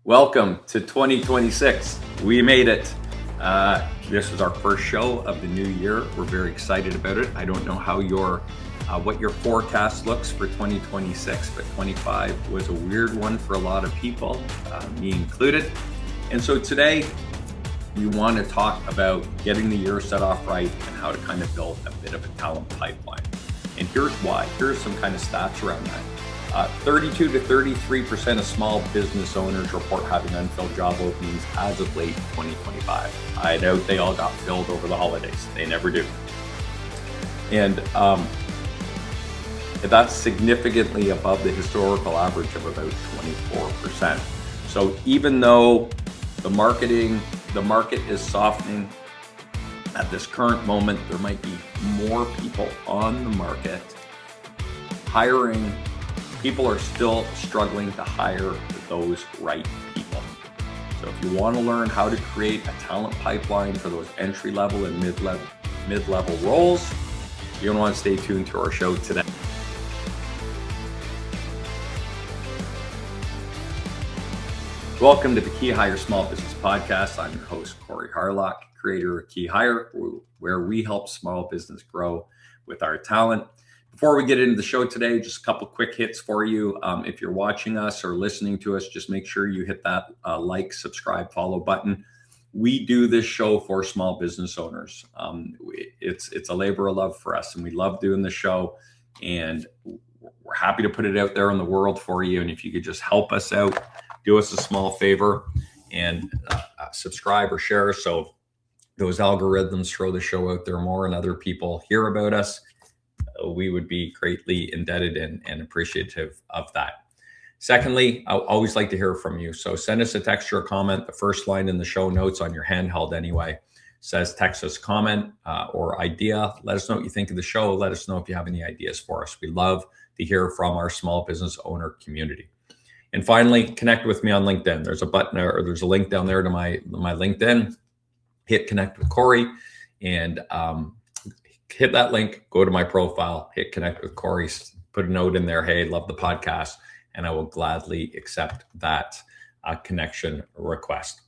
Welcome to 2026. We made it. This is our first show of the new year. We're very excited about it. I don't know how what your forecast looks for 2026, but 25 was a weird one for a lot of people, me included. And so today we want to talk about getting the year set off right and how to kind of build a bit of a talent pipeline. And here's why. Here's some kind of stats around that. 32 to 33% of small business owners report having unfilled job openings as of late 2025. I doubt they all got filled over the holidays. They never do. And that's significantly above the historical average of about 24%. So even though the market is softening at this current moment, there might be more people on the market hiring. People are still struggling to hire those right people. So if you want to learn how to create a talent pipeline for those entry-level and mid-level roles, you're going to want to stay tuned to our show today. Welcome to the KeyHire Small Business Podcast. I'm your host, Corey Harlock, creator of KeyHire, where we help small business grow with our talent. Before we get into the show today, just a couple quick hits for you. If you're watching us or listening to us, just make sure you hit that like, subscribe, follow button. We do this show for small business owners. It's a labor of love for us, and we love doing the show, and we're happy to put it out there in the world for you. And if you could just help us out, do us a small favor and subscribe or share so those algorithms throw the show out there more and other people hear about us. We would be greatly indebted and appreciative of that. Secondly, I always like to hear from you. So send us a text or a comment. The first line in the show notes on your handheld anyway says text us comment or idea. Let us know what you think of the show. Let us know if you have any ideas for us. We love to hear from our small business owner community. And finally, connect with me on LinkedIn. There's a button or there's a link down there to my LinkedIn. Hit connect with Corey and hit that link, go to my profile, hit connect with Corey, put a note in there. Hey, love the podcast. And I will gladly accept that connection request.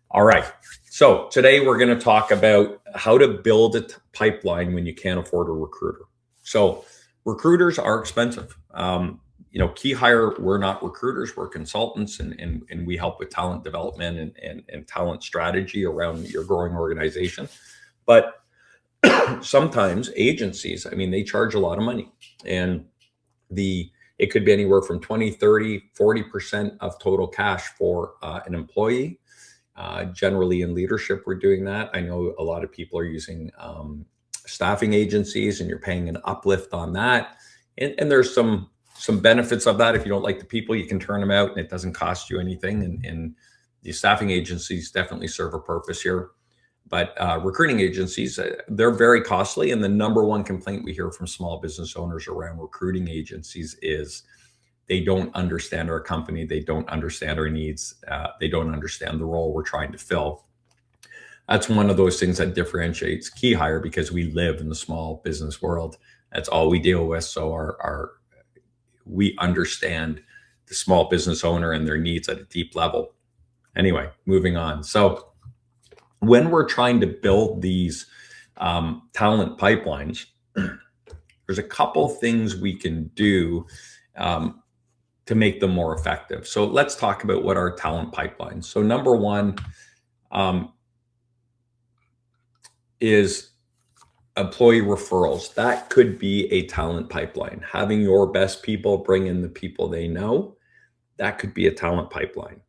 All right. So today we're going to talk about how to build a pipeline when you can't afford a recruiter. So recruiters are expensive. KeyHire, we're not recruiters, we're consultants, and we help with talent development and talent strategy around your growing organization. But sometimes agencies, they charge a lot of money, and it could be anywhere from 20, 30, 40% of total cash for an employee. Generally in leadership, we're doing that. I know a lot of people are using staffing agencies, and you're paying an uplift on that. And there's some benefits of that. If you don't like the people, you can turn them out and it doesn't cost you anything. And the staffing agencies definitely serve a purpose here. But recruiting agencies, they're very costly. And the number one complaint we hear from small business owners around recruiting agencies is they don't understand our company. They don't understand our needs. They don't understand the role we're trying to fill. That's one of those things that differentiates KeyHire, because we live in the small business world. That's all we deal with. So we understand the small business owner and their needs at a deep level. Anyway, moving on. So when we're trying to build these talent pipelines, there's a couple things we can do to make them more effective. So let's talk about what are talent pipelines. So number one is employee referrals. That could be a talent pipeline. Having your best people bring in the people they know, that could be a talent pipeline.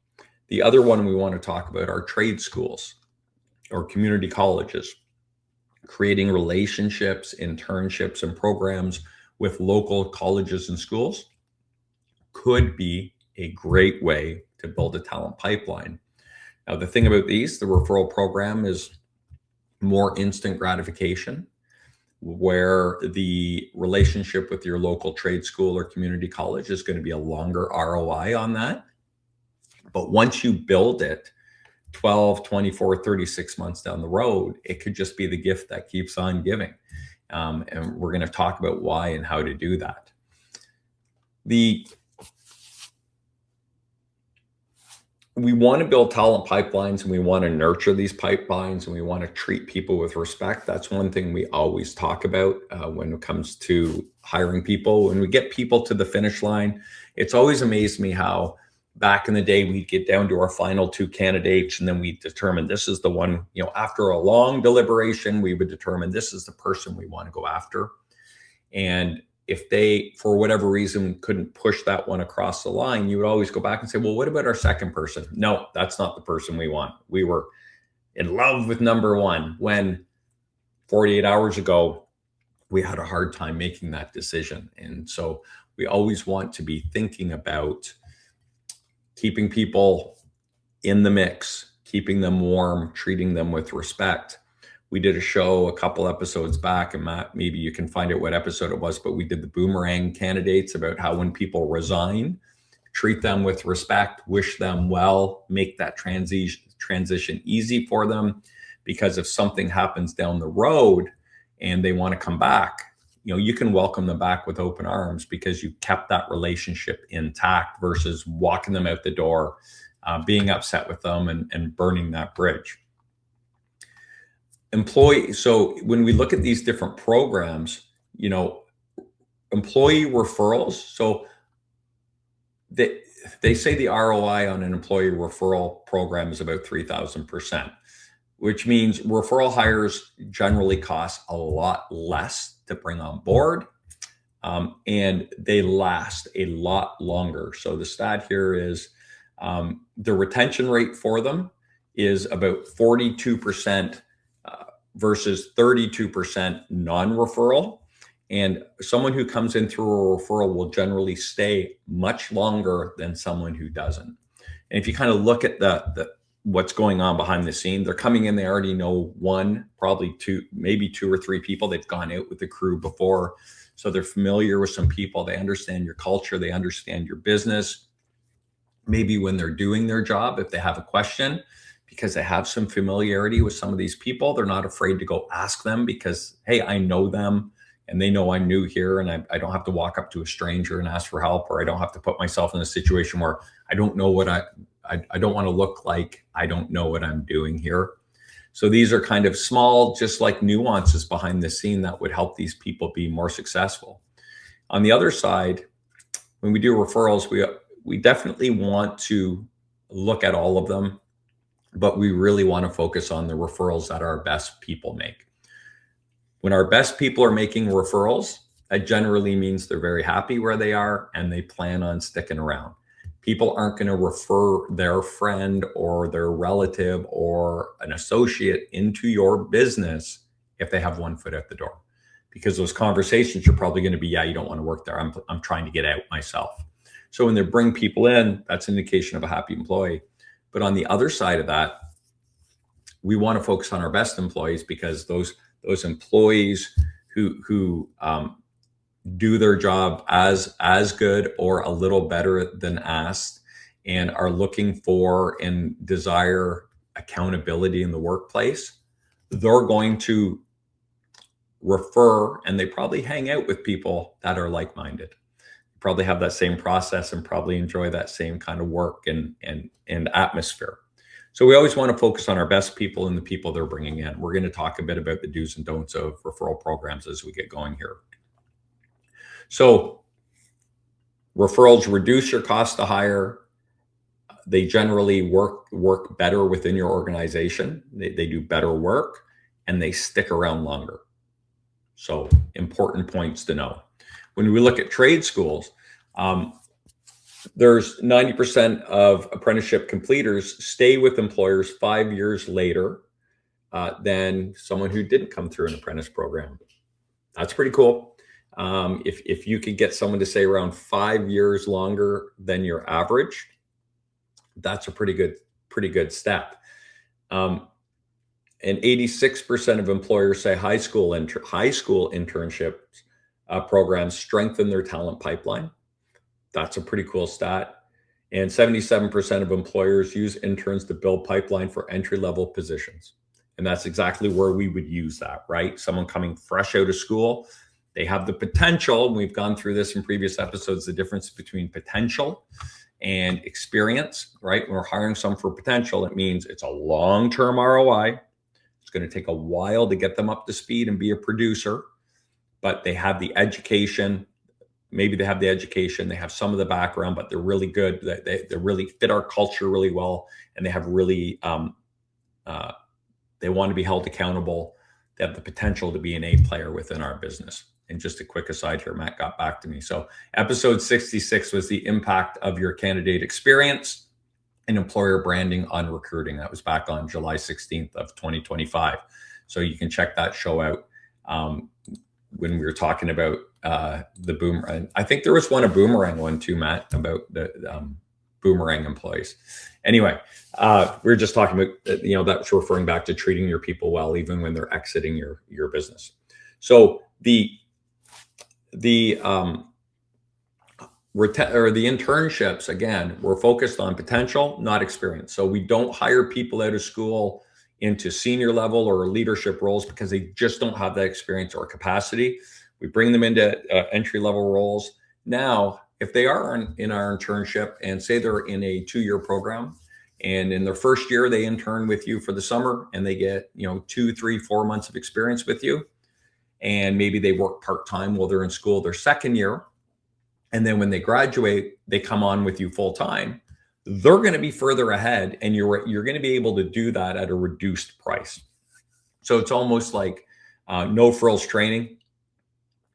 The other one we want to talk about are trade schools or community colleges. Creating relationships, internships, and programs with local colleges and schools could be a great way to build a talent pipeline. Now, the thing about these, the referral program is more instant gratification, where the relationship with your local trade school or community college is going to be a longer ROI on that. But once you build it, 12, 24, 36 months down the road, it could just be the gift that keeps on giving. And we're going to talk about why and how to do that. we want to build talent pipelines, and we want to nurture these pipelines, and we want to treat people with respect. That's one thing we always talk about when it comes to hiring people. When we get people to the finish line, it's always amazed me how back in the day we'd get down to our final 2 candidates, and then we determine this is the one, after a long deliberation, we would determine this is the person we want to go after. And if they, for whatever reason, couldn't push that one across the line, you would always go back and say, well, what about our second person? No, that's not the person we want. We were in love with number one when 48 hours ago, we had a hard time making that decision. And so we always want to be thinking about keeping people in the mix, keeping them warm, treating them with respect. We did a show a couple episodes back, and Matt, maybe you can find out what episode it was, but we did the boomerang candidates about how when people resign, treat them with respect, wish them well, make that transition easy for them. Because if something happens down the road and they want to come back, you can welcome them back with open arms because you kept that relationship intact versus walking them out the door, being upset with them and burning that bridge. So when we look at these different programs, employee referrals. So they say the ROI on an employee referral program is about 3,000%, which means referral hires generally cost a lot less to bring on board, and they last a lot longer. So the stat here is the retention rate for them is about 42% versus 32% non-referral. And someone who comes in through a referral will generally stay much longer than someone who doesn't. And if you kind of look at the what's going on behind the scene, they're coming in, they already know one, probably two, maybe 2 or 3 people. They've gone out with the crew before. So they're familiar with some people. They understand your culture. They understand your business. Maybe when they're doing their job, if they have a question, because they have some familiarity with some of these people, they're not afraid to go ask them because, hey, I know them and they know I'm new here, and I don't have to walk up to a stranger and ask for help, or I don't have to put myself in a situation where I don't know what I don't want to look like I don't know what I'm doing here. So these are kind of small, just like nuances behind the scene that would help these people be more successful. On the other side, when we do referrals, we definitely want to look at all of them, but we really want to focus on the referrals that our best people make. When our best people are making referrals, that generally means they're very happy where they are and they plan on sticking around. People aren't going to refer their friend or their relative or an associate into your business if they have one foot out the door, because those conversations are probably going to be, yeah, you don't want to work there. I'm trying to get out myself. So when they bring people in, that's an indication of a happy employee. But on the other side of that, we want to focus on our best employees, because those employees who do their job as good or a little better than asked, and are looking for and desire accountability in the workplace, they're going to refer, and they probably hang out with people that are like-minded, probably have that same process and probably enjoy that same kind of work and atmosphere. So we always want to focus on our best people and the people they're bringing in. We're going to talk a bit about the do's and don'ts of referral programs as we get going here. So referrals reduce your cost to hire. They generally work better within your organization. They do better work, and they stick around longer. So important points to know. When we look at trade schools, there's 90% of apprenticeship completers stay with employers 5 years later than someone who didn't come through an apprentice program. That's pretty cool. If you could get someone to stay around 5 years longer than your average, that's a pretty good step. And 86% of employers say high school internship programs strengthen their talent pipeline. That's a pretty cool stat. And 77% of employers use interns to build pipeline for entry-level positions. And that's exactly where we would use that, right? Someone coming fresh out of school, they have the potential. We've gone through this in previous episodes, the difference between potential and experience, right? When we're hiring someone for potential, it means it's a long-term ROI. It's going to take a while to get them up to speed and be a producer, but they have the education. Maybe they have the education, they have some of the background, but they're really good. They really fit our culture really well, and they have really, they want to be held accountable. They have the potential to be an A player within our business. And just a quick aside here, Matt got back to me. So episode 66 was the impact of your candidate experience and employer branding on recruiting. That was back on July 16th of 2025. So you can check that show out when we were talking about the boomerang. I think there was a boomerang one too, Matt, about the boomerang employees. Anyway, we were just talking about, that's referring back to treating your people well, even when they're exiting your business. So the internships, again, we're focused on potential, not experience. So we don't hire people out of school into senior level or leadership roles because they just don't have that experience or capacity. We bring them into entry level roles. Now, if they are in our internship and say they're in a 2-year program, and in their first year, they intern with you for the summer and they get, 2, 3, 4 months of experience with you. And maybe they work part-time while they're in school their second year. And then when they graduate, they come on with you full-time. They're going to be further ahead, and you're going to be able to do that at a reduced price. So it's almost like no frills training,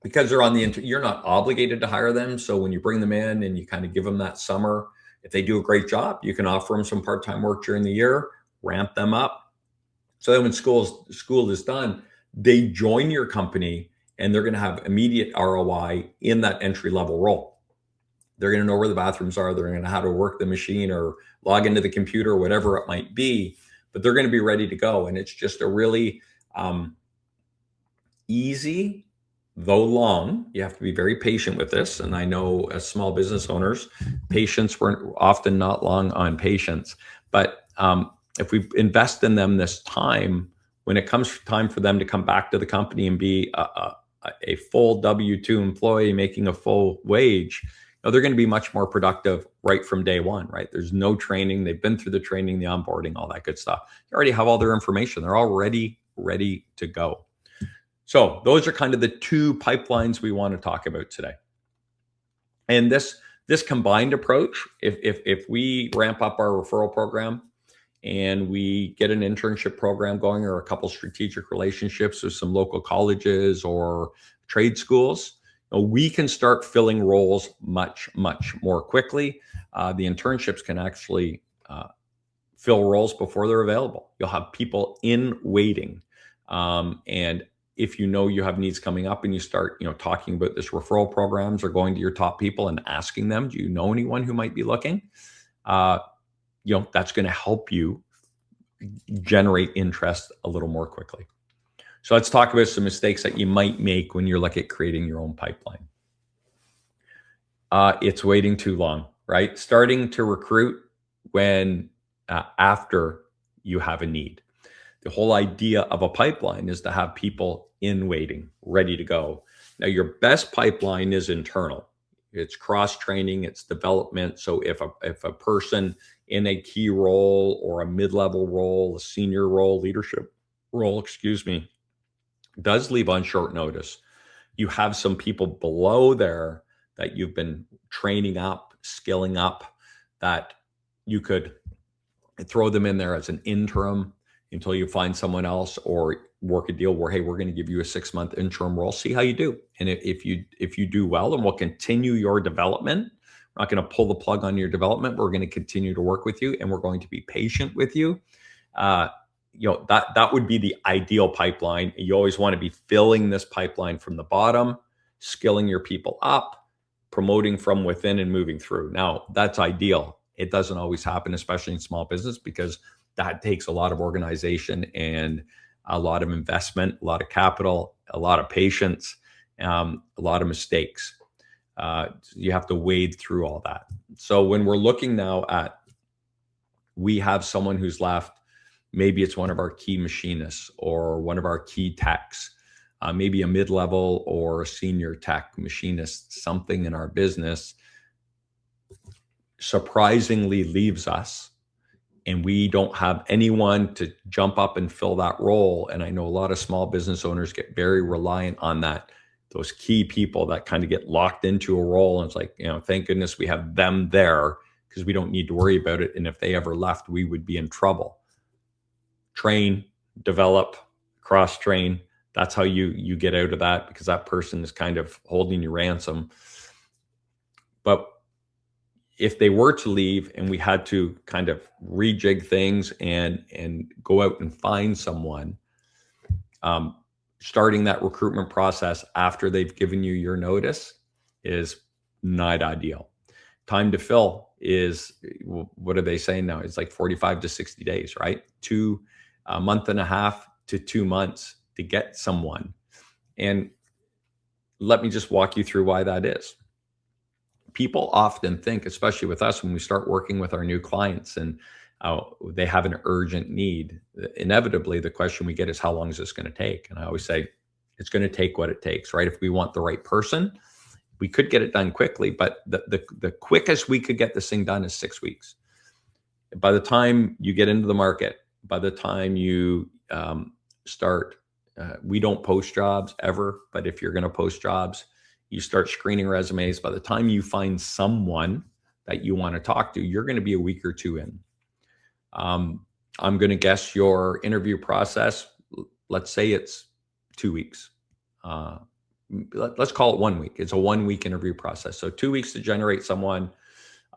because they're on you're not obligated to hire them. So when you bring them in and you kind of give them that summer, if they do a great job, you can offer them some part-time work during the year, ramp them up. So then when school is done, they join your company and they're going to have immediate ROI in that entry level role. They're going to know where the bathrooms are. They're going to know how to work the machine or log into the computer, whatever it might be, but they're going to be ready to go. And it's just a really easy, though long. You have to be very patient with this. And I know as small business owners, patience, we're often not long on patience. But if we invest in them this time, when it comes time for them to come back to the company and be a full W-2 employee making a full wage, they're going to be much more productive right from day one, right? There's no training. They've been through the training, the onboarding, all that good stuff. They already have all their information. They're already ready to go. So those are kind of the 2 pipelines we want to talk about today. And this combined approach, if we ramp up our referral program and we get an internship program going, or a couple strategic relationships with some local colleges or trade schools, we can start filling roles much, much more quickly. The internships can actually fill roles before they're available. You'll have people in waiting. And if you have needs coming up and you start, talking about this referral programs or going to your top people and asking them, do you know anyone who might be looking? That's going to help you generate interest a little more quickly. So let's talk about some mistakes that you might make when you're looking at creating your own pipeline. It's waiting too long, right? Starting to recruit when after you have a need. The whole idea of a pipeline is to have people in waiting, ready to go. Now, your best pipeline is internal. It's cross-training, it's development. So if a person in a key role or a mid-level role, a senior role, leadership role, does leave on short notice, you have some people below there that you've been training up, skilling up, that you could throw them in there as an interim until you find someone else, or work a deal where, hey, we're going to give you a 6-month interim role, see how you do. And if you do well, and we'll continue your development, we're not going to pull the plug on your development. We're going to continue to work with you, and we're going to be patient with you. That would be the ideal pipeline. You always want to be filling this pipeline from the bottom, skilling your people up, promoting from within and moving through. Now, that's ideal. It doesn't always happen, especially in small business, because that takes a lot of organization and a lot of investment, a lot of capital, a lot of patience, a lot of mistakes. You have to wade through all that. So when we're looking now at, we have someone who's left, maybe it's one of our key machinists or one of our key techs, maybe a mid-level or a senior tech machinist, something in our business. surprisingly leaves us and we don't have anyone to jump up and fill that role. And I know a lot of small business owners get very reliant on that, those key people that kind of get locked into a role. And it's like, thank goodness we have them there because we don't need to worry about it. And if they ever left, we would be in trouble. Train, develop, cross-train. That's how you get out of that, because that person is kind of holding you ransom. But if they were to leave and we had to kind of rejig things and go out and find someone, starting that recruitment process after they've given you your notice is not ideal. Time to fill is, what are they saying now? It's like 45 to 60 days, right? A month and a half to 2 months to get someone. And let me just walk you through why that is. People often think, especially with us, when we start working with our new clients and they have an urgent need, inevitably the question we get is, how long is this going to take? And I always say, it's going to take what it takes, right? If we want the right person, we could get it done quickly, but the quickest we could get this thing done is 6 weeks. By the time you get into the market, by the time you start, we don't post jobs ever, but if you're going to post jobs, you start screening resumes. By the time you find someone that you want to talk to, you're going to be a week or two in. I'm going to guess your interview process, let's say it's 2 weeks. Let's call it 1 week. It's a 1 week interview process. So 2 weeks to generate someone.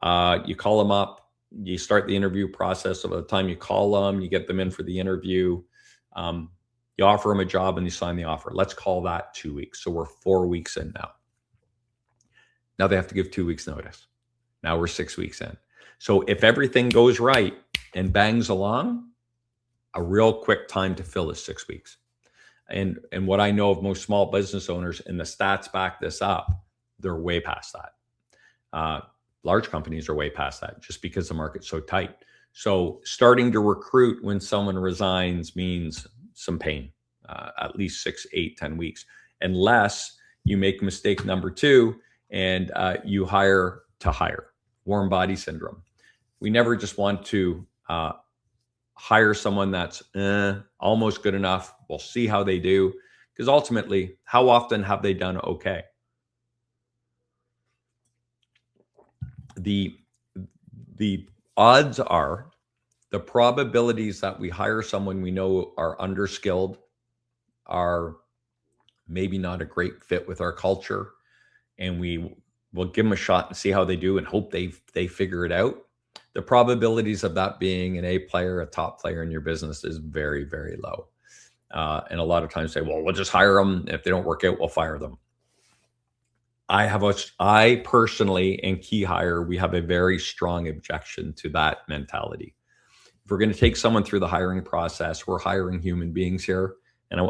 You call them up, you start the interview process. So by the time you call them, you get them in for the interview. You offer them a job and you sign the offer. Let's call that 2 weeks. So we're 4 weeks in now. Now they have to give 2 weeks notice. Now we're 6 weeks in. So if everything goes right and bangs along, a real quick time to fill is 6 weeks. And what I know of most small business owners, and the stats back this up, they're way past that. Large companies are way past that just because the market's so tight. So starting to recruit when someone resigns means some pain, at least 6, 8, 10 weeks, unless you make mistake number 2 and you hire to hire, warm body syndrome. We never just want to hire someone that's almost good enough. We'll see how they do, because ultimately, how often have they done okay? The odds are, the probabilities that we hire someone we know are underskilled, are maybe not a great fit with our culture, and we will give them a shot and see how they do and hope they figure it out. The probabilities of that being an A player, a top player in your business, is very, very low. And a lot of times say, well, we'll just hire them. If they don't work out, we'll fire them. I personally, and KeyHire, we have a very strong objection to that mentality. If we're going to take someone through the hiring process, we're hiring human beings here. And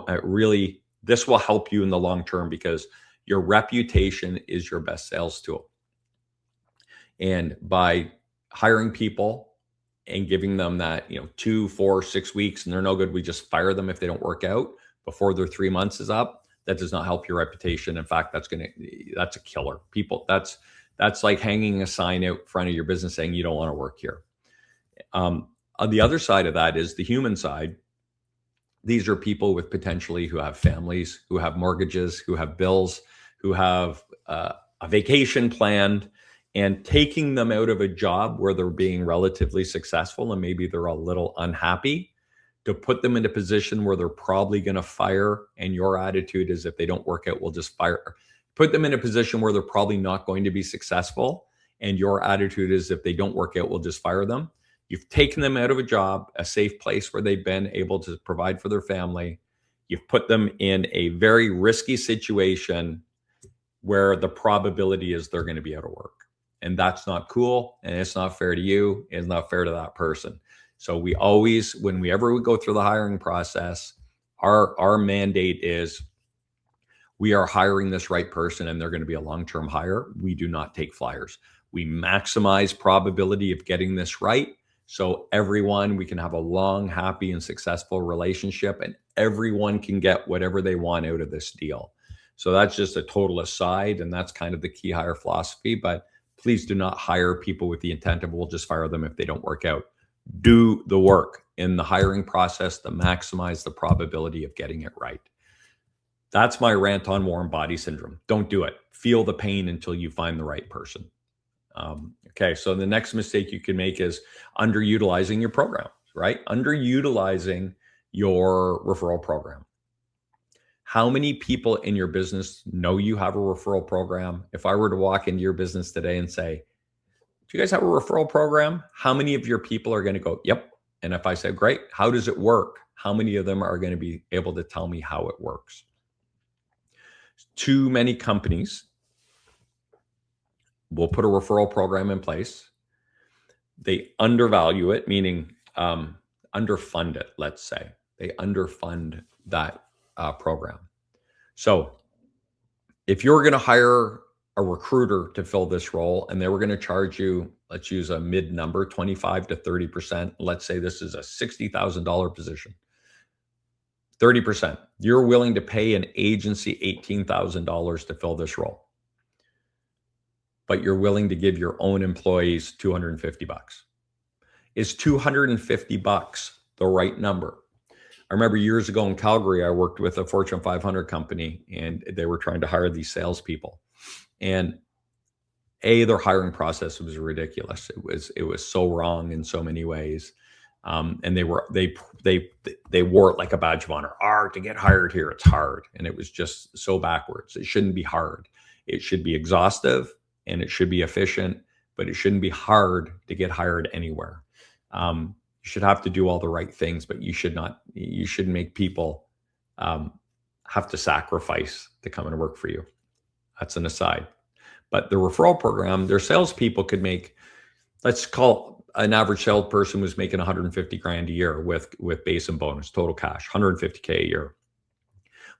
this will help you in the long term, because your reputation is your best sales tool. And by hiring people and giving them that, 2, 4, 6 weeks, and they're no good, we just fire them if they don't work out before their 3 months is up, that does not help your reputation. In fact, that's a killer. People, that's like hanging a sign out front of your business saying you don't want to work here. On the other side of that is the human side. These are people with potentially who have families, who have mortgages, who have bills, who have a vacation planned, and taking them out of a job where they're being relatively successful and maybe they're a little unhappy, to put them in a position where they're probably going to fire, and your attitude is, if they don't work out, we'll just fire. Put them in a position where they're probably not going to be successful, and your attitude is, if they don't work out, we'll just fire them. You've taken them out of a job, a safe place where they've been able to provide for their family. You've put them in a very risky situation where the probability is they're going to be out of work. And that's not cool. And it's not fair to you. It's not fair to that person. So we always, whenever we go through the hiring process, our mandate is, we are hiring this right person and they're going to be a long-term hire. We do not take flyers. We maximize probability of getting this right. So we can have a long, happy, and successful relationship, and everyone can get whatever they want out of this deal. So that's just a total aside, and that's kind of the KeyHire philosophy. But Please do not hire people with the intent of we'll just fire them if they don't work out. Do the work in the hiring process to maximize the probability of getting it right. That's my rant on warm body syndrome. Don't do it. Feel the pain until you find the right person. Okay, so the next mistake you can make is underutilizing your program, right? Underutilizing your referral program. How many people in your business know you have a referral program? If I were to walk into your business today and say, do you guys have a referral program? How many of your people are going to go, yep. And if I say, great, how does it work? How many of them are going to be able to tell me how it works? Too many companies will put a referral program in place. They undervalue it, meaning underfund it, let's say. They underfund that program. So if you're going to hire a recruiter to fill this role and they were going to charge you, let's use a mid number, 25 to 30%. Let's say this is a $60,000 position. 30%. You're willing to pay an agency $18,000 to fill this role, but you're willing to give your own employees $250. Is $250 the right number? I remember years ago in Calgary, I worked with a Fortune 500 company and they were trying to hire these salespeople. And their hiring process was ridiculous. It was so wrong in so many ways. And they wore it like a badge of honor. To get hired here, it's hard. And it was just so backwards. It shouldn't be hard. It should be exhaustive and it should be efficient, but it shouldn't be hard to get hired anywhere. You should have to do all the right things, but you shouldn't make people have to sacrifice to come and work for you. That's an aside. But the referral program, their salespeople could make, let's call an average salesperson was making 150 grand a year with base and bonus, total cash, 150K a year.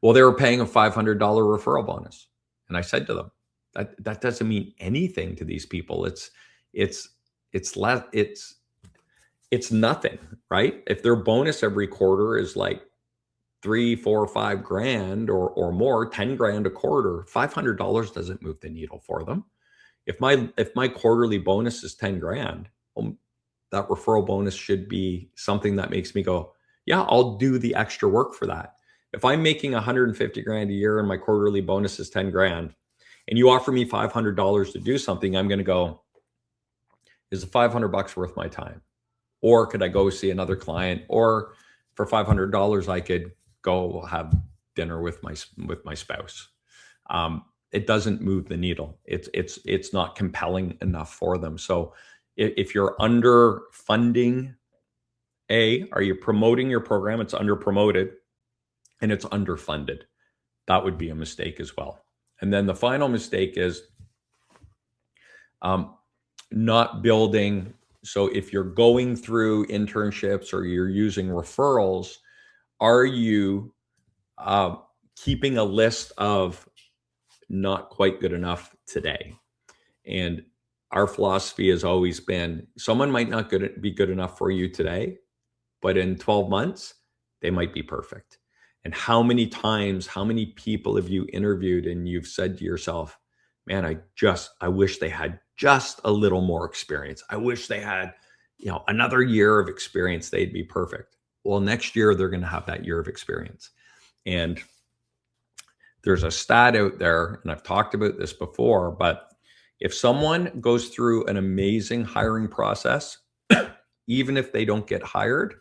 Well, they were paying a $500 referral bonus. And I said to them, that doesn't mean anything to these people. It's nothing, right? If their bonus every quarter is like 3, 4, 5 grand or more, 10 grand a quarter, $500 doesn't move the needle for them. If my quarterly bonus is 10 grand, that referral bonus should be something that makes me go, yeah, I'll do the extra work for that. If I'm making 150 grand a year and my quarterly bonus is 10 grand and you offer me $500 to do something, I'm going to go, is the $500 worth my time? Or could I go see another client? Or for $500, I could go have dinner with my spouse. It doesn't move the needle. It's not compelling enough for them. So if you're underfunding, are you promoting your program? It's under promoted and it's underfunded. That would be a mistake as well. And then the final mistake is not building. So if you're going through internships or you're using referrals, are you keeping a list of not quite good enough today? And our philosophy has always been, someone might not be good enough for you today, but in 12 months, they might be perfect. And how many people have you interviewed and you've said to yourself, man, I wish they had just a little more experience. I wish they had, another year of experience, they'd be perfect. Well, next year they're going to have that year of experience. And there's a stat out there, and I've talked about this before, but if someone goes through an amazing hiring process, even if they don't get hired,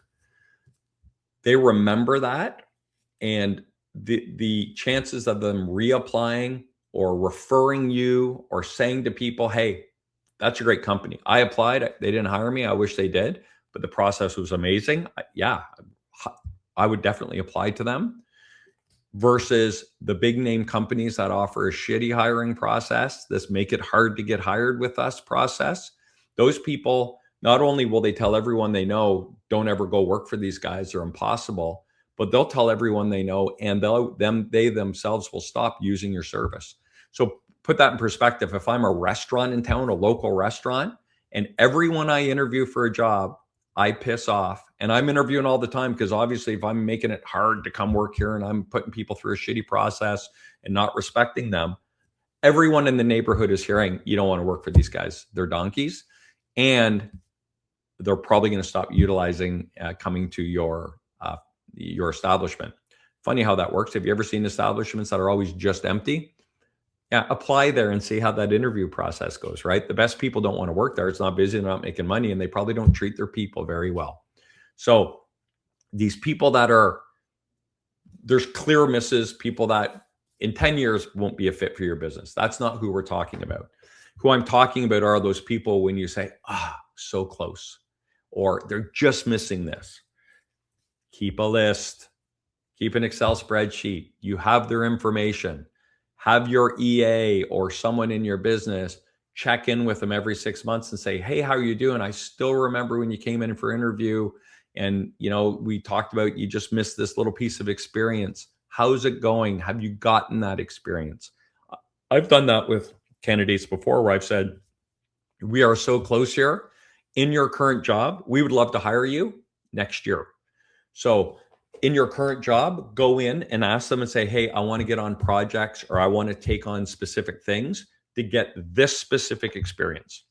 they remember that. And the chances of them reapplying or referring you or saying to people, hey, that's a great company. I applied, they didn't hire me. I wish they did, but the process was amazing. Yeah, I would definitely apply to them. Versus the big name companies that offer a shitty hiring process, this make it hard to get hired with us process. Those people, not only will they tell everyone they know, don't ever go work for these guys, they're impossible, but they'll tell everyone they know and they themselves will stop using your service. So put that in perspective. If I'm a restaurant in town, a local restaurant, and everyone I interview for a job, I piss off, and I'm interviewing all the time because obviously if I'm making it hard to come work here and I'm putting people through a shitty process and not respecting them, everyone in the neighborhood is hearing, you don't want to work for these guys. They're donkeys. And they're probably going to stop utilizing coming to your establishment. Funny how that works. Have you ever seen establishments that are always just empty? Yeah, apply there and see how that interview process goes, right? The best people don't want to work there. It's not busy, they're not making money, and they probably don't treat their people very well. So these people there's clear misses, people that in 10 years won't be a fit for your business. That's not who we're talking about. Who I'm talking about are those people when you say, so close, or they're just missing this. Keep a list, keep an Excel spreadsheet. You have their information. Have your EA or someone in your business check in with them every 6 months and say, hey, how are you doing? I still remember when you came in for interview and, we talked about you just missed this little piece of experience. How's it going? Have you gotten that experience? I've done that with candidates before where I've said, we are so close here in your current job. We would love to hire you next year. So in your current job, go in and ask them and say, hey, I want to get on projects or I want to take on specific things to get this specific experience.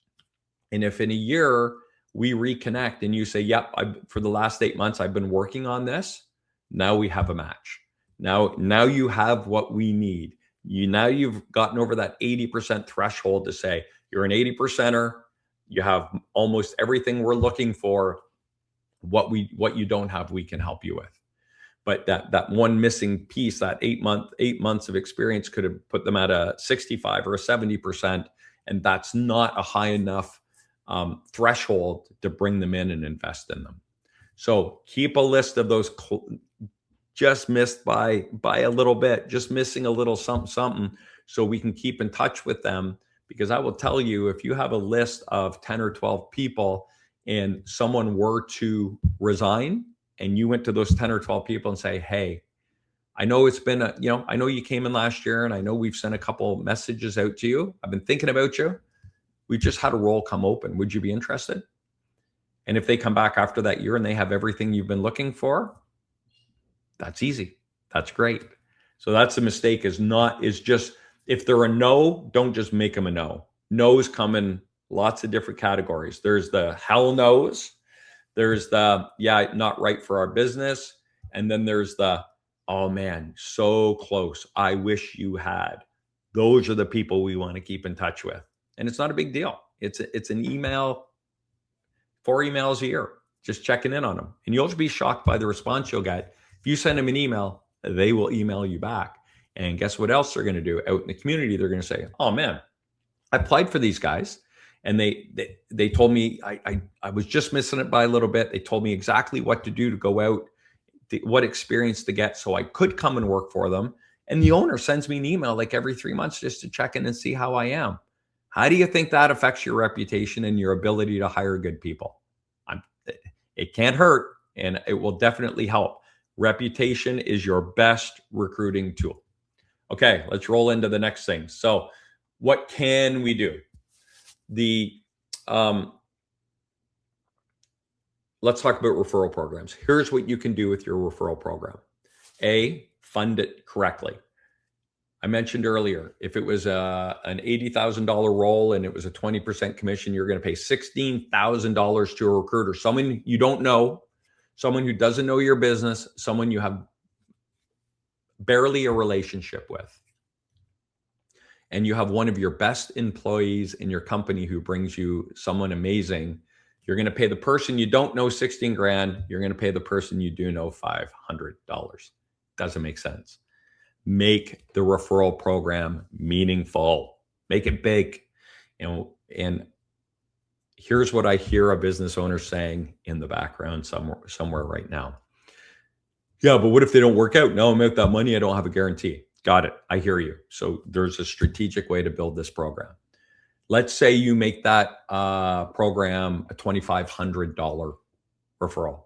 And if in a year we reconnect and you say, yep, for the last 8 months, I've been working on this. Now we have a match. Now you have what we need. You've gotten over that 80% threshold to say you're an 80%er. You have almost everything we're looking for. What you don't have, we can help you with. But that one missing piece, that 8 months of experience could have put them at a 65 or a 70%. And that's not a high enough threshold to bring them in and invest in them. So keep a list of those just missed by a little bit, just missing a little something, so we can keep in touch with them. Because I will tell you, if you have a list of 10 or 12 people and someone were to resign and you went to those 10 or 12 people and say, hey, I know it's been, I know you came in last year and I know we've sent a couple messages out to you. I've been thinking about you. We just had a role come open. Would you be interested? And if they come back after that year and they have everything you've been looking for, that's easy. That's great. So that's a mistake is just, if they're a no, don't just make them a no. No's come in lots of different categories. There's the hell no's. There's the, yeah, not right for our business. And then there's the, oh man, so close. I wish you had. Those are the people we want to keep in touch with. And it's not a big deal. It's an email, 4 emails a year, just checking in on them. And you'll be shocked by the response you'll get. If you send them an email, they will email you back. And guess what else they're going to do out in the community? They're going to say, oh man, I applied for these guys. And they told me I was just missing it by a little bit. They told me exactly what to do to go out, what experience to get so I could come and work for them. And the owner sends me an email like every 3 months just to check in and see how I am. How do you think that affects your reputation and your ability to hire good people? It can't hurt, and it will definitely help. Reputation is your best recruiting tool. Okay, let's roll into the next thing. So what can we do? Let's talk about referral programs. Here's what you can do with your referral program. A, fund it correctly. I mentioned earlier, if it was an $80,000 role and it was a 20% commission, you're going to pay $16,000 to a recruiter, someone you don't know, someone who doesn't know your business, someone you have barely a relationship with. And you have one of your best employees in your company who brings you someone amazing. You're going to pay the person you don't know 16 grand. You're going to pay the person you do know $500. Doesn't make sense. Make the referral program meaningful. Make it big. And here's what I hear a business owner saying in the background somewhere right now. Yeah, but what if they don't work out? No, I'm out that money. I don't have a guarantee. Got it. I hear you. So there's a strategic way to build this program. Let's say you make that program a $2,500 referral.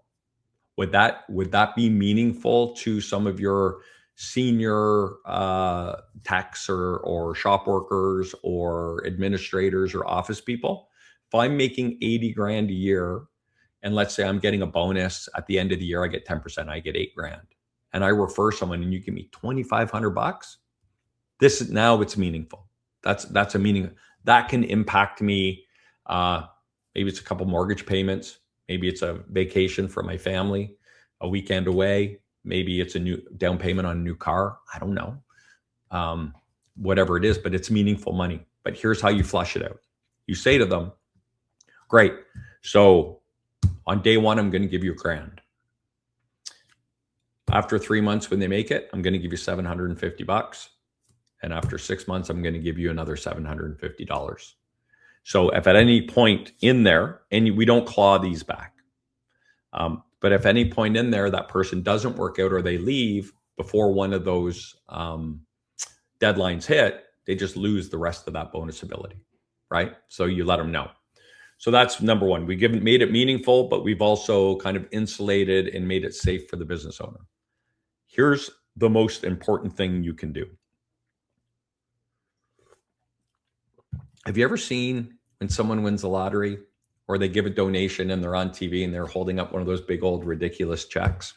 Would that be meaningful to some of your senior techs or shop workers or administrators or office people? If I'm making 80 grand a year, and let's say I'm getting a bonus at the end of the year, I get 10%, I get 8 grand. And I refer someone and you give me $2,500, now it's meaningful. That's a meaning that can impact me. Maybe it's a couple mortgage payments. Maybe it's a vacation for my family, a weekend away. Maybe it's a new down payment on a new car. I don't know. Whatever it is, but it's meaningful money. But here's how you flush it out. You say to them, great. So on day one, I'm going to give you $1,000. After 3 months, when they make it, I'm going to give you $750. And after 6 months, I'm going to give you another $750. So if at any point in there, and we don't claw these back, but if any point in there that person doesn't work out or they leave before one of those deadlines hit, they just lose the rest of that bonus ability, right? So you let them know. So that's number one. We made it meaningful, but we've also kind of insulated and made it safe for the business owner. Here's the most important thing you can do. Have you ever seen when someone wins the lottery or they give a donation and they're on TV and they're holding up one of those big old ridiculous checks?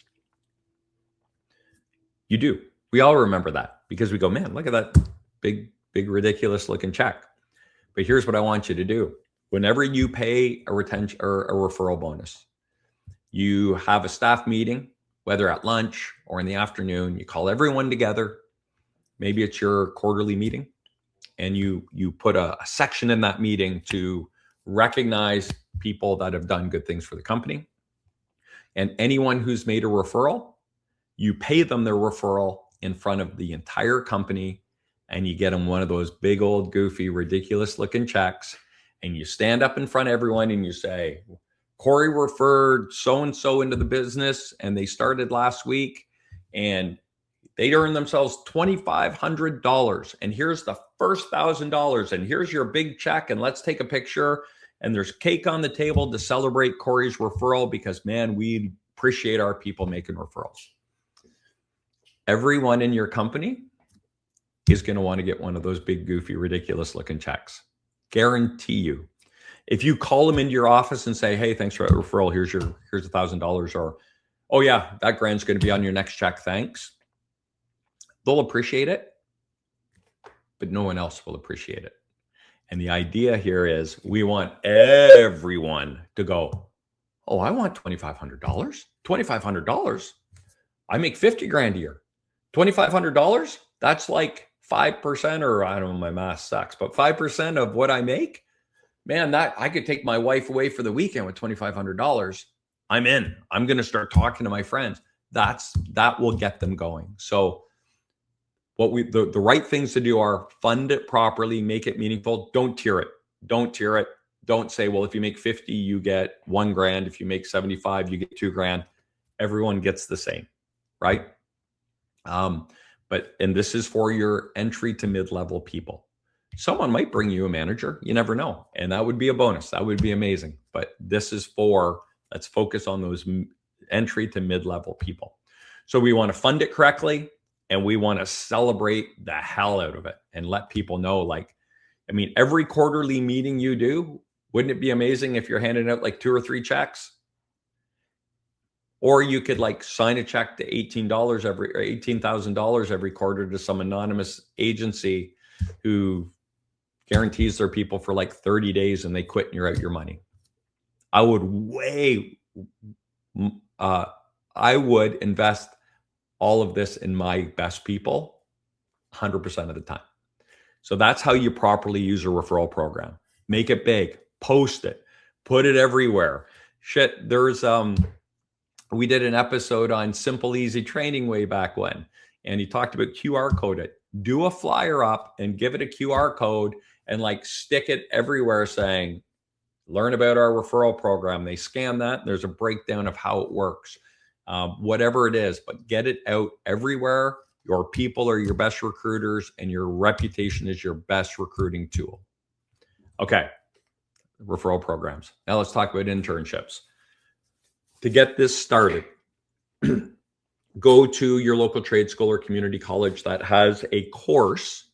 You do. We all remember that because we go, man, look at that big ridiculous looking check. But here's what I want you to do. Whenever you pay a retention or a referral bonus, you have a staff meeting, whether at lunch or in the afternoon, you call everyone together. Maybe it's your quarterly meeting. And you put a section in that meeting to recognize people that have done good things for the company. And anyone who's made a referral, you pay them their referral in front of the entire company, and you get them one of those big old goofy, ridiculous looking checks. And you stand up in front of everyone and you say, Corey referred so-and-so into the business and they started last week and they earned themselves $2,500. And here's the first $1,000 and here's your big check and let's take a picture. And there's cake on the table to celebrate Corey's referral because, man, we appreciate our people making referrals. Everyone in your company is going to want to get one of those big, goofy, ridiculous looking checks. Guarantee you. If you call them into your office and say, hey, thanks for that referral, here's $1,000, or, oh yeah, that $1,000's going to be on your next check, thanks. They'll appreciate it, but no one else will appreciate it. And the idea here is we want everyone to go, oh, I want $2,500. $2,500? I make $50,000 a year. $2,500? That's like 5%, or I don't know, my math sucks, but 5% of what I make, man, that I could take my wife away for the weekend with $2,500. I'm in. I'm going to start talking to my friends. That will get them going. So the right things to do are fund it properly, make it meaningful. Don't tier it. Don't say, well, if you make 50, you get $1,000. If you make 75, you get $2,000. Everyone gets the same, right? And this is for your entry to mid-level people. Someone might bring you a manager. You never know. And that would be a bonus. That would be amazing. But this is let's focus on those entry to mid-level people. So we want to fund it correctly and we want to celebrate the hell out of it and let people know, every quarterly meeting you do, wouldn't it be amazing if you're handing out like 2 or 3 checks? Or you could sign a check to $18,000 every quarter to some anonymous agency who guarantees their people for 30 days and they quit and you're out your money. I would invest all of this in my best people 100% of the time. So that's how you properly use a referral program. Make it big, post it, put it everywhere. We did an episode on simple, easy training way back when, and he talked about QR code it. Do a flyer up and give it a QR code and stick it everywhere saying, learn about our referral program. They scan that. There's a breakdown of how it works, whatever it is, but get it out everywhere. Your people are your best recruiters and your reputation is your best recruiting tool. Okay. Referral programs. Now let's talk about internships. To get this started, go to your local trade school or community college that has a course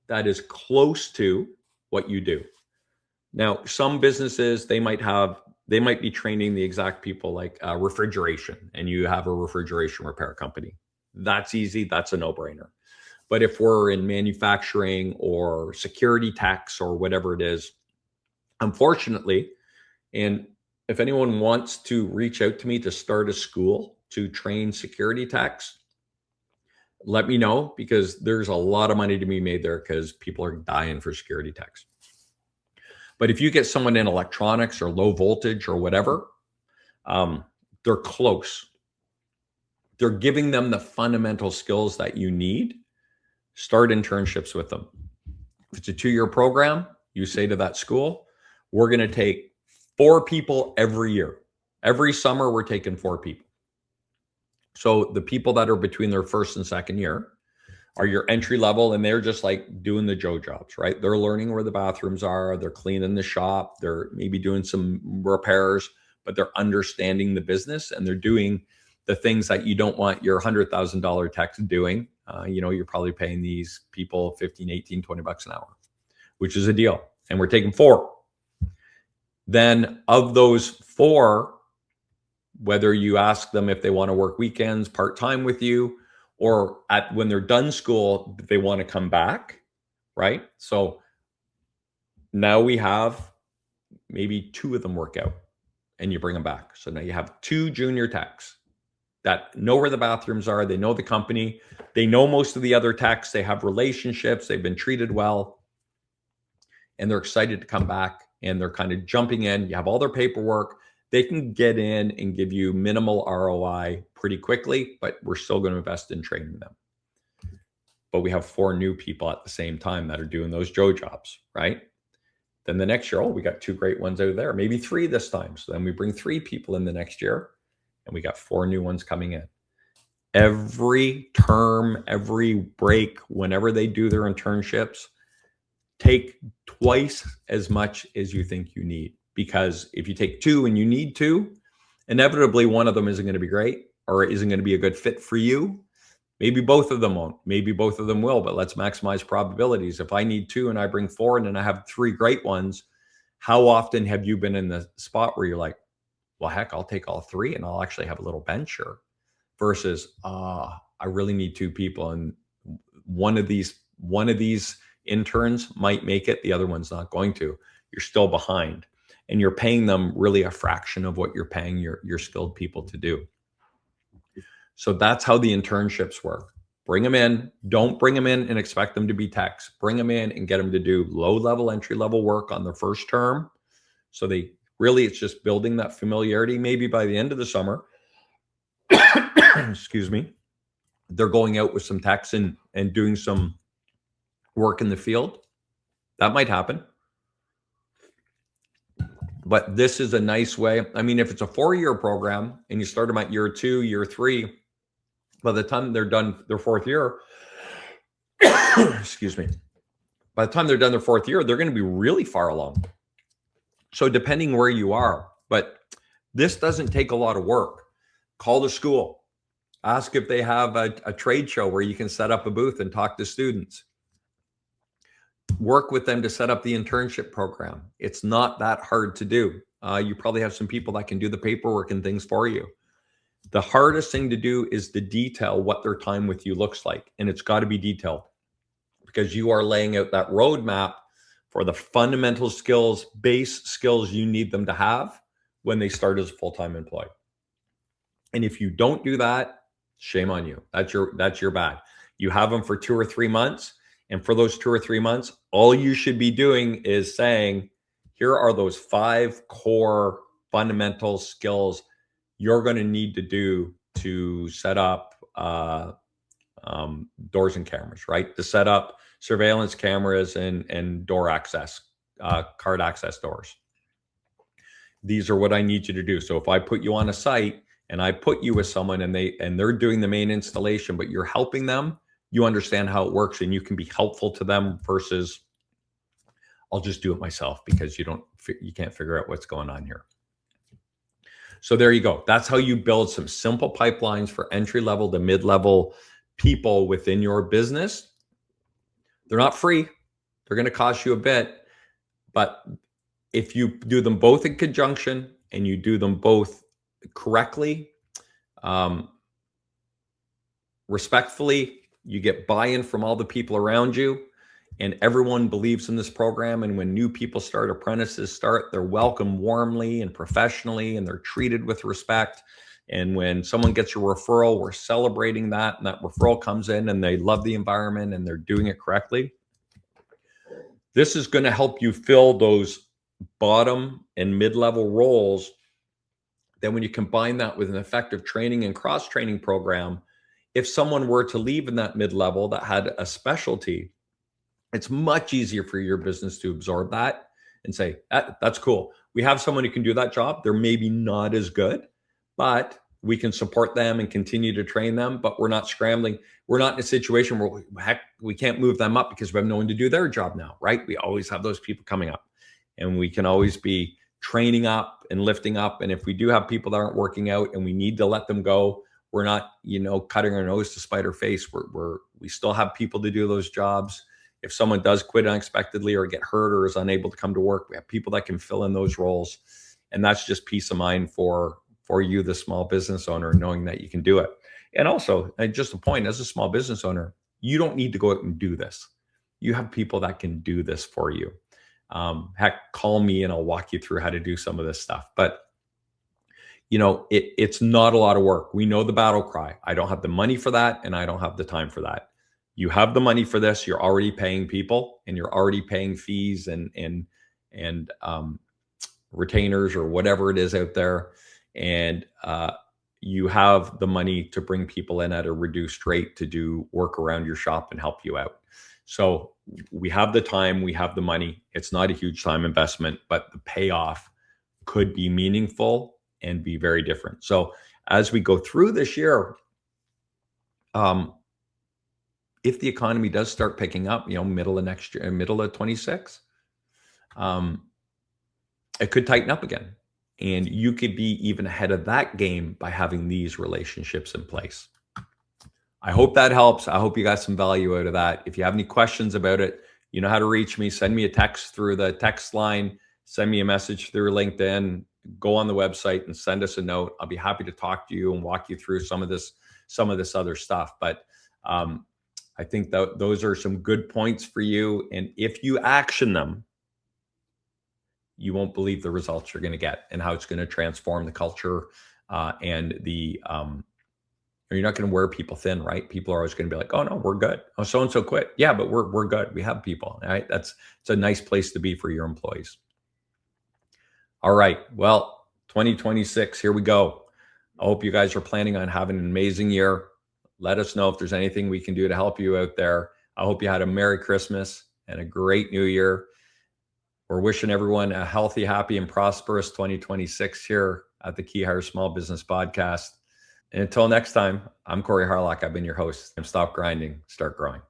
that is close to what you do. Now, some businesses, they might be training the exact people refrigeration, and you have a refrigeration repair company. That's easy. That's a no-brainer. But if we're in manufacturing or security techs or whatever it is, unfortunately, and if anyone wants to reach out to me to start a school to train security techs, let me know, because there's a lot of money to be made there because people are dying for security techs. But if you get someone in electronics or low voltage or whatever, they're close. They're giving them the fundamental skills that you need. Start internships with them. If it's a 2-year program, you say to that school, we're going to take 4 people every year. Every summer, we're taking 4 people. So the people that are between their first and second year are your entry level, and they're just like doing the Joe jobs, right? They're learning where the bathrooms are. They're cleaning the shop. They're maybe doing some repairs, but they're understanding the business, and they're doing the things that you don't want your $100,000 techs doing. You're probably paying these people 15, 18, 20 bucks an hour, which is a deal. And we're taking 4. Then of those 4, whether you ask them if they want to work weekends part-time with you, or when they're done school, they want to come back, right? So now we have maybe 2 of them work out and you bring them back. So now you have 2 junior techs that know where the bathrooms are. They know the company. They know most of the other techs. They have relationships. They've been treated well. And they're excited to come back, and they're kind of jumping in. You have all their paperwork. They can get in and give you minimal ROI pretty quickly, but we're still going to invest in training them. But we have 4 new people at the same time that are doing those Joe jobs, right? Then the next year, we got 2 great ones out there, maybe 3 this time. So then we bring 3 people in the next year, and we got 4 new ones coming in. Every term, every break, whenever they do their internships, take twice as much as you think you need. Because if you take 2 and you need 2, inevitably one of them isn't going to be great or isn't going to be a good fit for you. Maybe both of them won't. Maybe both of them will, but let's maximize probabilities. If I need 2 and I bring 4 and then I have 3 great ones, how often have you been in the spot where you're like, well, heck, I'll take all 3 and I'll actually have a little bench here, versus I really need 2 people, and one of these interns might make it, the other one's not going to. You're still behind, and you're paying them really a fraction of what you're paying your skilled people to do. So that's how the internships work. Bring them in. Don't bring them in and expect them to be techs. Bring them in and get them to do low-level, entry-level work on their first term. So it's just building that familiarity. Maybe by the end of the summer, excuse me, they're going out with some techs and doing some work in the field. That might happen. But this is a nice way. I mean, if it's a 4-year program and you start them at year 2, year 3, by the time they're done their 4th year, excuse me, by the time they're done their 4th year, they're going to be really far along. So depending where you are, but this doesn't take a lot of work. Call the school. Ask if they have a trade show where you can set up a booth and talk to students. Work with them to set up the internship program. It's not that hard to do. You probably have some people that can do the paperwork and things for you. The hardest thing to do is to detail what their time with you looks like. And it's got to be detailed, because you are laying out that roadmap for the fundamental skills, base skills you need them to have when they start as a full-time employee. And if you don't do that, shame on you. That's your bad. You have them for 2 or 3 months. And for those 2 or 3 months, all you should be doing is saying, here are those 5 core fundamental skills you're going to need to do to set up doors and cameras, right? To set up surveillance cameras and door access, card access doors. These are what I need you to do. So if I put you on a site and I put you with someone and they're doing the main installation, but you're helping them, you understand how it works and you can be helpful to them, versus I'll just do it myself because you can't figure out what's going on here. So there you go. That's how you build some simple pipelines for entry-level to mid-level people within your business. They're not free. They're going to cost you a bit, but if you do them both in conjunction and you do them both correctly, respectfully, You get buy-in from all the people around you, and everyone believes in this program. And when new people start, apprentices start, they're welcomed warmly and professionally, and they're treated with respect. And when someone gets a referral, we're celebrating that, and that referral comes in and they love the environment and they're doing it correctly. This is going to help you fill those bottom and mid-level roles. Then when you combine that with an effective training and cross-training program, if someone were to leave in that mid-level that had a specialty, it's much easier for your business to absorb that and say, that's cool. We have someone who can do that job. They're maybe not as good, but we can support them and continue to train them, but we're not scrambling. We're not in a situation where we can't move them up because we have no one to do their job now, right? We always have those people coming up, and we can always be training up and lifting up. And if we do have people that aren't working out and we need to let them go, we're not, cutting our nose to spite our face. We still have people to do those jobs. If someone does quit unexpectedly or get hurt or is unable to come to work, we have people that can fill in those roles. And that's just peace of mind for you, the small business owner, knowing that you can do it. And also, just a point, as a small business owner, you don't need to go out and do this. You have people that can do this for you. Heck, call me and I'll walk you through how to do some of this stuff. But it's not a lot of work. We know the battle cry. I don't have the money for that, and I don't have the time for that. You have the money for this. You're already paying people, and you're already paying fees and retainers or whatever it is out there. And you have the money to bring people in at a reduced rate to do work around your shop and help you out. So we have the time, we have the money. It's not a huge time investment, but the payoff could be meaningful and be very different. So as we go through this year, if the economy does start picking up, middle of next year, middle of 26, it could tighten up again. And you could be even ahead of that game by having these relationships in place. I hope that helps. I hope you got some value out of that. If you have any questions about it, you know how to reach me. Send me a text through the text line. Send me a message through LinkedIn. Go on the website and send us a note. I'll be happy to talk to you and walk you through some of this other stuff. But I think that those are some good points for you. And if you action them, you won't believe the results you're going to get and how it's going to transform the culture and the you're not going to wear people thin, right? People are always going to be like, oh no, we're good. Oh, so-and-so quit. Yeah, but we're good. We have people, right? It's a nice place to be for your employees. All right. Well, 2026, here we go. I hope you guys are planning on having an amazing year. Let us know if there's anything we can do to help you out there. I hope you had a Merry Christmas and a great New Year. We're wishing everyone a healthy, happy, and prosperous 2026 here at the KeyHire Small Business Podcast. And until next time, I'm Corey Harlock. I've been your host. Stop grinding, start growing.